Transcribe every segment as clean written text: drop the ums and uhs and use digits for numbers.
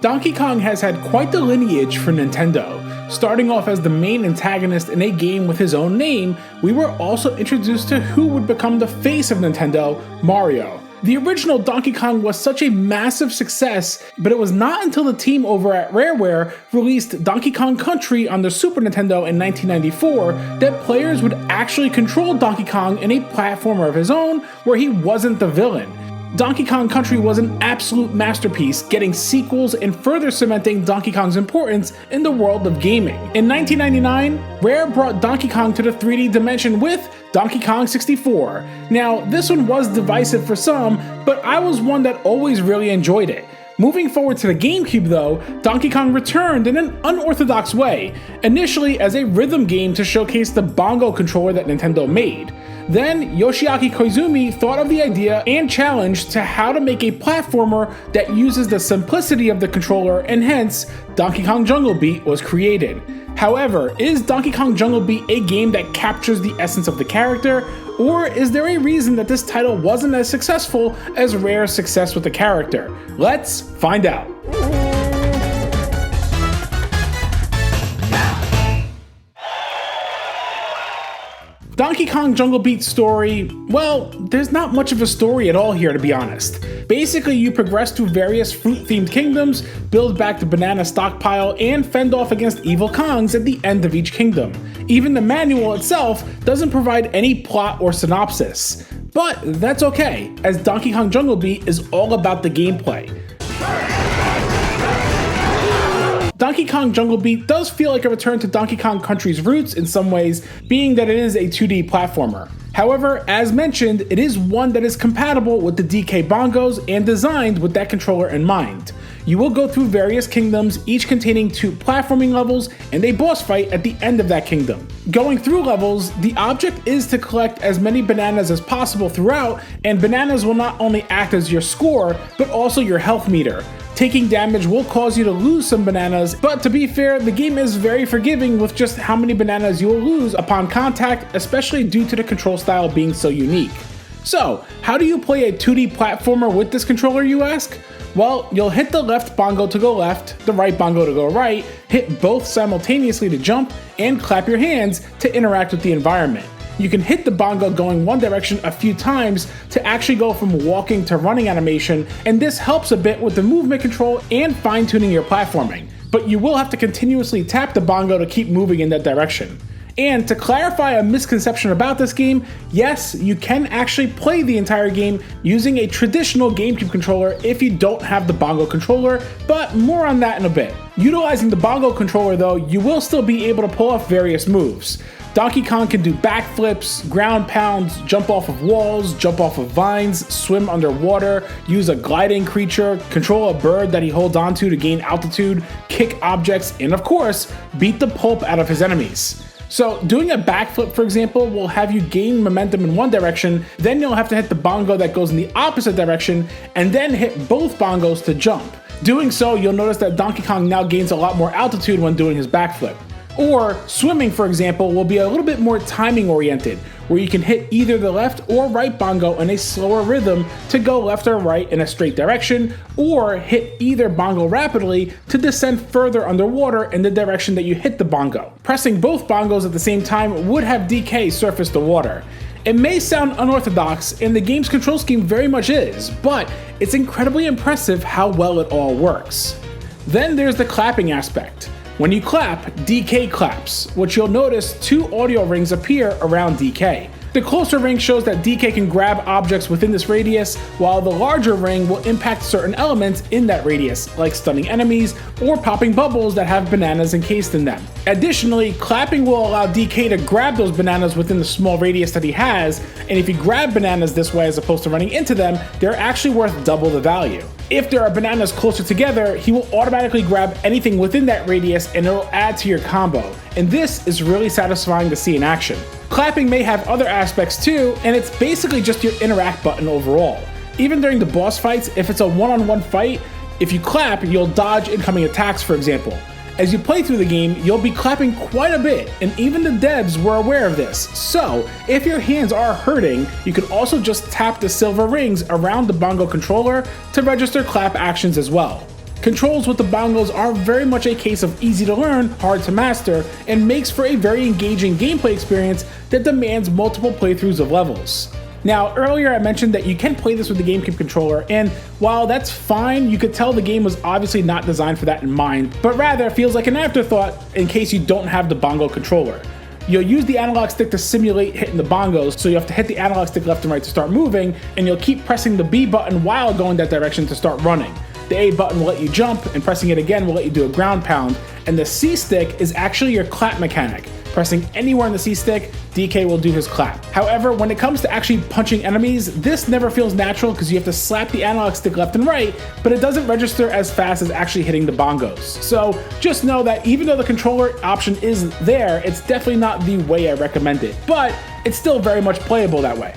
Donkey Kong has had quite the lineage for Nintendo. Starting off as the main antagonist in a game with his own name, we were also introduced to who would become the face of Nintendo, Mario. The original Donkey Kong was such a massive success, but it was not until the team over at Rareware released Donkey Kong Country on the Super Nintendo in 1994 that players would actually control Donkey Kong in a platformer of his own where he wasn't the villain. Donkey Kong Country was an absolute masterpiece, getting sequels and further cementing Donkey Kong's importance in the world of gaming. In 1999, Rare brought Donkey Kong to the 3D dimension with Donkey Kong 64. Now, this one was divisive for some, but I was one that always really enjoyed it. Moving forward to the GameCube though, Donkey Kong returned in an unorthodox way, initially as a rhythm game to showcase the bongo controller that Nintendo made. Then, Yoshiaki Koizumi thought of the idea and challenge to how to make a platformer that uses the simplicity of the controller, and hence, Donkey Kong Jungle Beat was created. However, is Donkey Kong Jungle Beat a game that captures the essence of the character, or is there a reason that this title wasn't as successful as Rare's success with the character? Let's find out. Donkey Kong Jungle Beat's story, well, there's not much of a story at all here, to be honest. Basically, you progress through various fruit-themed kingdoms, build back the banana stockpile, and fend off against evil Kongs at the end of each kingdom. Even the manual itself doesn't provide any plot or synopsis. But that's okay, as Donkey Kong Jungle Beat is all about the gameplay. Donkey Kong Jungle Beat does feel like a return to Donkey Kong Country's roots in some ways, being that it is a 2D platformer. However, as mentioned, it is one that is compatible with the DK bongos and designed with that controller in mind. You will go through various kingdoms, each containing 2 platforming levels and a boss fight at the end of that kingdom. Going through levels, the object is to collect as many bananas as possible throughout, and bananas will not only act as your score, but also your health meter. Taking damage will cause you to lose some bananas, but to be fair, the game is very forgiving with just how many bananas you will lose upon contact, especially due to the control style being so unique. So, how do you play a 2D platformer with this controller, you ask? Well, you'll hit the left bongo to go left, the right bongo to go right, hit both simultaneously to jump, and clap your hands to interact with the environment. You can hit the bongo going one direction a few times to actually go from walking to running animation, and this helps a bit with the movement control and fine-tuning your platforming. But you will have to continuously tap the bongo to keep moving in that direction. And to clarify a misconception about this game, yes, you can actually play the entire game using a traditional GameCube controller if you don't have the bongo controller, but more on that in a bit. Utilizing the bongo controller though, you will still be able to pull off various moves. Donkey Kong can do backflips, ground pounds, jump off of walls, jump off of vines, swim underwater, use a gliding creature, control a bird that he holds onto to gain altitude, kick objects, and of course, beat the pulp out of his enemies. So doing a backflip, for example, will have you gain momentum in one direction, then you'll have to hit the bongo that goes in the opposite direction, and then hit both bongos to jump. Doing so, you'll notice that Donkey Kong now gains a lot more altitude when doing his backflip. Or swimming, for example, will be a little bit more timing oriented, where you can hit either the left or right bongo in a slower rhythm to go left or right in a straight direction, or hit either bongo rapidly to descend further underwater in the direction that you hit the bongo. Pressing both bongos at the same time would have DK surface the water. It may sound unorthodox, and the game's control scheme very much is, but it's incredibly impressive how well it all works. Then there's the clapping aspect. When you clap, DK claps, which you'll notice 2 audio rings appear around DK. The closer ring shows that DK can grab objects within this radius, while the larger ring will impact certain elements in that radius, like stunning enemies or popping bubbles that have bananas encased in them. Additionally, clapping will allow DK to grab those bananas within the small radius that he has, and if you grab bananas this way as opposed to running into them, they're actually worth double the value. If there are bananas closer together, he will automatically grab anything within that radius and it'll add to your combo, and this is really satisfying to see in action. Clapping may have other aspects too, and it's basically just your interact button overall. Even during the boss fights, if it's a one-on-one fight, if you clap, you'll dodge incoming attacks, for example. As you play through the game, you'll be clapping quite a bit, and even the devs were aware of this. So, if your hands are hurting, you can also just tap the silver rings around the bongo controller to register clap actions as well. Controls with the bongos are very much a case of easy to learn, hard to master, and makes for a very engaging gameplay experience that demands multiple playthroughs of levels. Now, earlier I mentioned that you can play this with the GameCube controller, and while that's fine, you could tell the game was obviously not designed for that in mind, but rather feels like an afterthought in case you don't have the bongo controller. You'll use the analog stick to simulate hitting the bongos, so you have to hit the analog stick left and right to start moving, and you'll keep pressing the B button while going that direction to start running. The A button will let you jump, and pressing it again will let you do a ground pound, and the C stick is actually your clap mechanic. Pressing anywhere on the C stick, DK will do his clap. However, when it comes to actually punching enemies, this never feels natural because you have to slap the analog stick left and right, but it doesn't register as fast as actually hitting the bongos. So just know that even though the controller option is there, it's definitely not the way I recommend it, but it's still very much playable that way.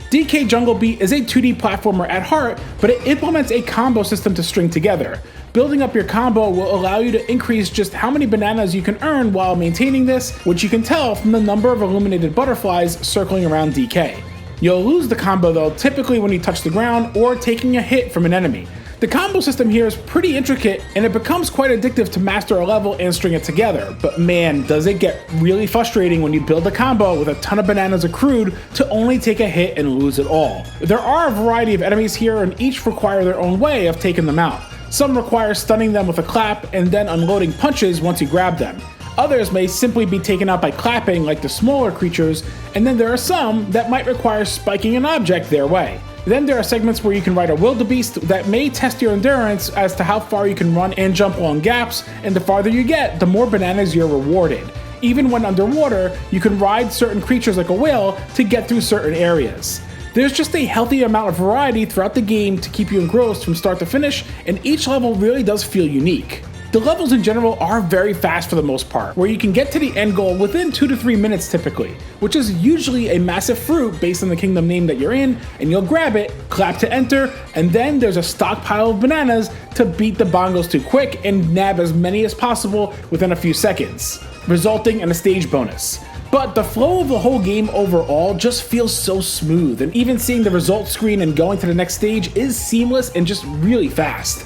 DK Jungle Beat is a 2D platformer at heart, but it implements a combo system to string together. Building up your combo will allow you to increase just how many bananas you can earn while maintaining this, which you can tell from the number of illuminated butterflies circling around DK. You'll lose the combo though, typically when you touch the ground or taking a hit from an enemy. The combo system here is pretty intricate, and it becomes quite addictive to master a level and string it together, but man, does it get really frustrating when you build a combo with a ton of bananas accrued to only take a hit and lose it all. There are a variety of enemies here, and each require their own way of taking them out. Some require stunning them with a clap and then unloading punches once you grab them. Others may simply be taken out by clapping like the smaller creatures, and then there are some that might require spiking an object their way. Then there are segments where you can ride a wildebeest that may test your endurance as to how far you can run and jump long gaps, and the farther you get, the more bananas you're rewarded. Even when underwater, you can ride certain creatures like a whale to get through certain areas. There's just a healthy amount of variety throughout the game to keep you engrossed from start to finish, and each level really does feel unique. The levels in general are very fast for the most part, where you can get to the end goal within 2 to 3 minutes typically, which is usually a massive fruit based on the kingdom name that you're in, and you'll grab it, clap to enter, and then there's a stockpile of bananas to beat the bongos to quick and nab as many as possible within a few seconds, resulting in a stage bonus. But the flow of the whole game overall just feels so smooth, and even seeing the results screen and going to the next stage is seamless and just really fast.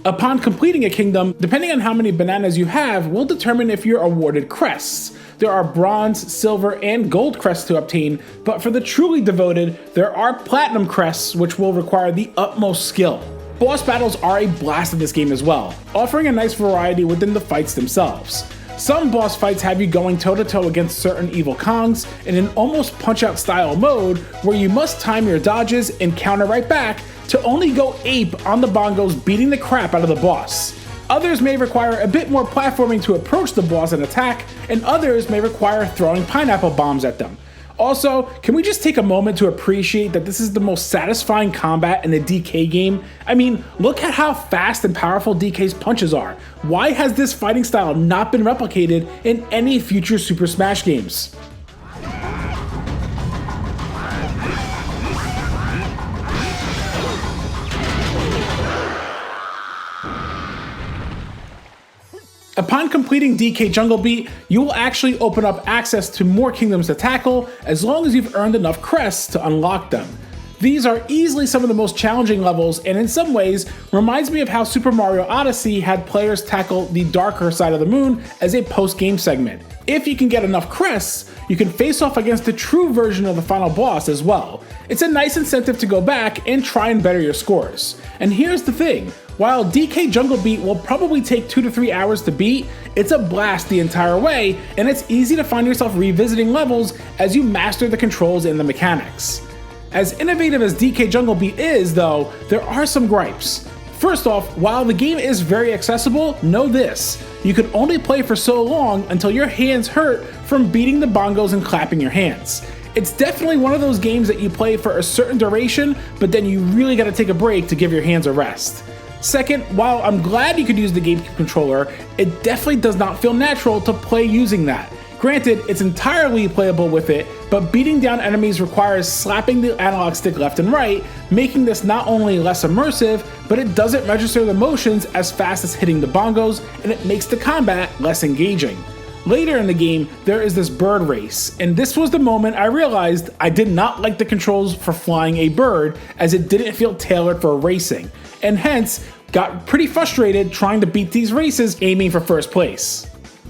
Upon completing a kingdom, depending on how many bananas you have, will determine if you're awarded crests. There are bronze, silver, and gold crests to obtain, but for the truly devoted, there are platinum crests which will require the utmost skill. Boss battles are a blast in this game as well, offering a nice variety within the fights themselves. Some boss fights have you going toe-to-toe against certain evil Kongs in an almost punch-out style mode where you must time your dodges and counter right back to only go ape on the bongos, beating the crap out of the boss. Others may require a bit more platforming to approach the boss and attack, and others may require throwing pineapple bombs at them. Also, can we just take a moment to appreciate that this is the most satisfying combat in a DK game? I mean, look at how fast and powerful DK's punches are. Why has this fighting style not been replicated in any future Super Smash games? Upon completing DK Jungle Beat, you will actually open up access to more kingdoms to tackle as long as you've earned enough crests to unlock them. These are easily some of the most challenging levels, and in some ways reminds me of how Super Mario Odyssey had players tackle the darker side of the moon as a post-game segment. If you can get enough crests, you can face off against the true version of the final boss as well. It's a nice incentive to go back and try and better your scores. And here's the thing, while DK Jungle Beat will probably take 2 to 3 hours to beat, it's a blast the entire way, and it's easy to find yourself revisiting levels as you master the controls and the mechanics. As innovative as DK Jungle Beat is, though, there are some gripes. First off, while the game is very accessible, know this: you can only play for so long until your hands hurt from beating the bongos and clapping your hands. It's definitely one of those games that you play for a certain duration, but then you really gotta take a break to give your hands a rest. Second, while I'm glad you could use the GameCube controller, it definitely does not feel natural to play using that. Granted, it's entirely playable with it, but beating down enemies requires slapping the analog stick left and right, making this not only less immersive, but it doesn't register the motions as fast as hitting the bongos, and it makes the combat less engaging. Later in the game, there is this bird race, and this was the moment I realized I did not like the controls for flying a bird, as it didn't feel tailored for racing, and hence got pretty frustrated trying to beat these races aiming for first place.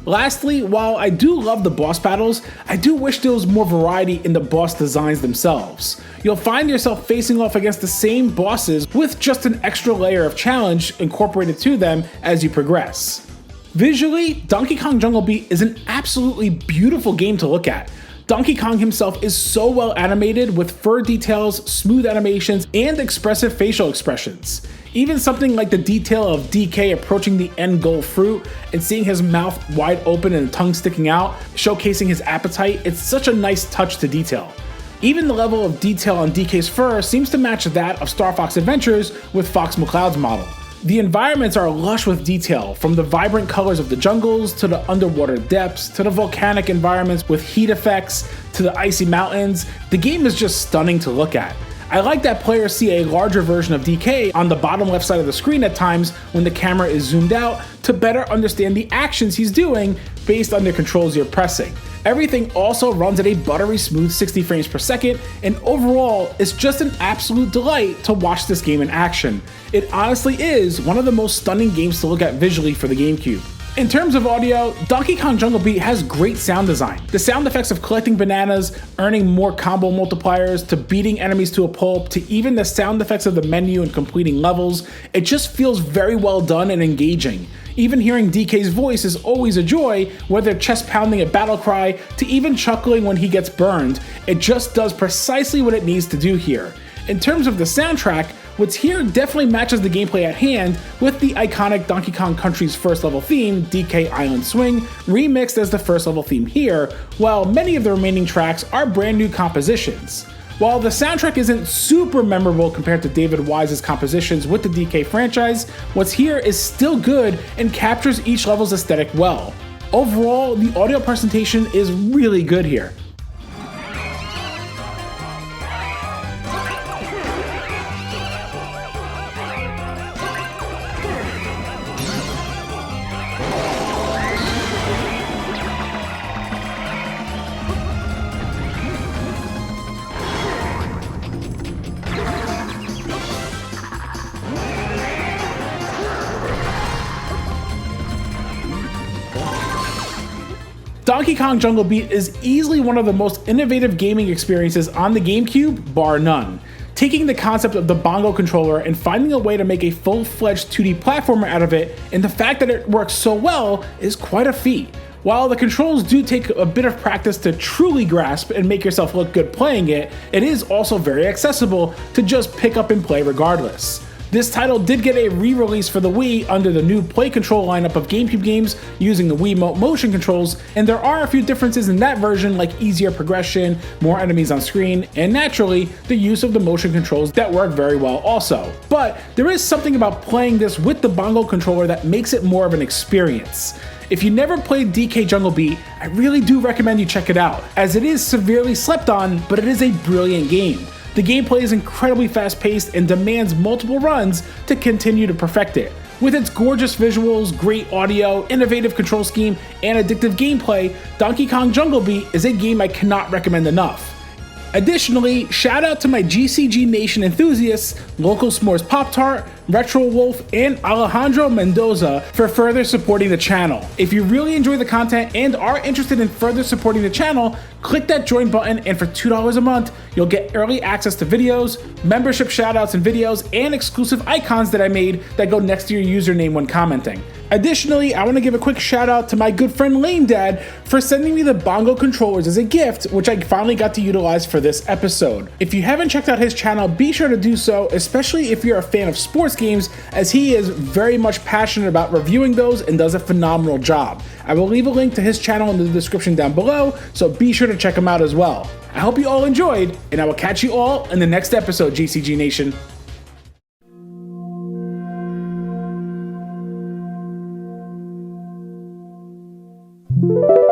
Lastly, while I do love the boss battles, I do wish there was more variety in the boss designs themselves. You'll find yourself facing off against the same bosses with just an extra layer of challenge incorporated to them as you progress. Visually, Donkey Kong Jungle Beat is an absolutely beautiful game to look at. Donkey Kong himself is so well animated with fur details, smooth animations, and expressive facial expressions. Even something like the detail of DK approaching the end goal fruit and seeing his mouth wide open and tongue sticking out, showcasing his appetite, it's such a nice touch to detail. Even the level of detail on DK's fur seems to match that of Star Fox Adventures with Fox McCloud's model. The environments are lush with detail, from the vibrant colors of the jungles, to the underwater depths, to the volcanic environments with heat effects, to the icy mountains. The game is just stunning to look at. I like that players see a larger version of DK on the bottom left side of the screen at times when the camera is zoomed out to better understand the actions he's doing based on the controls you're pressing. Everything also runs at a buttery smooth 60 frames per second, and overall, it's just an absolute delight to watch this game in action. It honestly is one of the most stunning games to look at visually for the GameCube. In terms of audio, Donkey Kong Jungle Beat has great sound design. The sound effects of collecting bananas, earning more combo multipliers, to beating enemies to a pulp, to even the sound effects of the menu and completing levels, it just feels very well done and engaging. Even hearing DK's voice is always a joy, whether chest pounding a battle cry, to even chuckling when he gets burned. It just does precisely what it needs to do here. In terms of the soundtrack, what's here definitely matches the gameplay at hand, with the iconic Donkey Kong Country's first level theme, DK Island Swing, remixed as the first level theme here, while many of the remaining tracks are brand new compositions. While the soundtrack isn't super memorable compared to David Wise's compositions with the DK franchise, what's here is still good and captures each level's aesthetic well. Overall, the audio presentation is really good here. Donkey Kong Jungle Beat is easily one of the most innovative gaming experiences on the GameCube, bar none. Taking the concept of the bongo controller and finding a way to make a full-fledged 2D platformer out of it, and the fact that it works so well, is quite a feat. While the controls do take a bit of practice to truly grasp and make yourself look good playing it, it is also very accessible to just pick up and play regardless. This title did get a re-release for the Wii under the new Play Control lineup of GameCube games using the Wiimote motion controls, and there are a few differences in that version, like easier progression, more enemies on screen, and naturally, the use of the motion controls that work very well also. But there is something about playing this with the bongo controller that makes it more of an experience. If you never played DK Jungle Beat, I really do recommend you check it out, as it is severely slept on, but it is a brilliant game. The gameplay is incredibly fast-paced and demands multiple runs to continue to perfect it. With its gorgeous visuals, great audio, innovative control scheme, and addictive gameplay, Donkey Kong Jungle Beat is a game I cannot recommend enough. Additionally, shout out to my GCG Nation enthusiasts, Local S'mores Pop-Tart, Retro Wolf, and Alejandro Mendoza for further supporting the channel. If you really enjoy the content and are interested in further supporting the channel, click that join button, and for $2 a month, you'll get early access to videos, membership shoutouts and videos, and exclusive icons that I made that go next to your username when commenting. Additionally, I want to give a quick shout out to my good friend Lane Dad for sending me the bongo controllers as a gift, which I finally got to utilize for this episode. If you haven't checked out his channel, be sure to do so, especially if you're a fan of sports games, as he is very much passionate about reviewing those and does a phenomenal job. I will leave a link to his channel in the description down below, so be sure to check him out as well. I hope you all enjoyed, and I will catch you all in the next episode, GCG Nation. You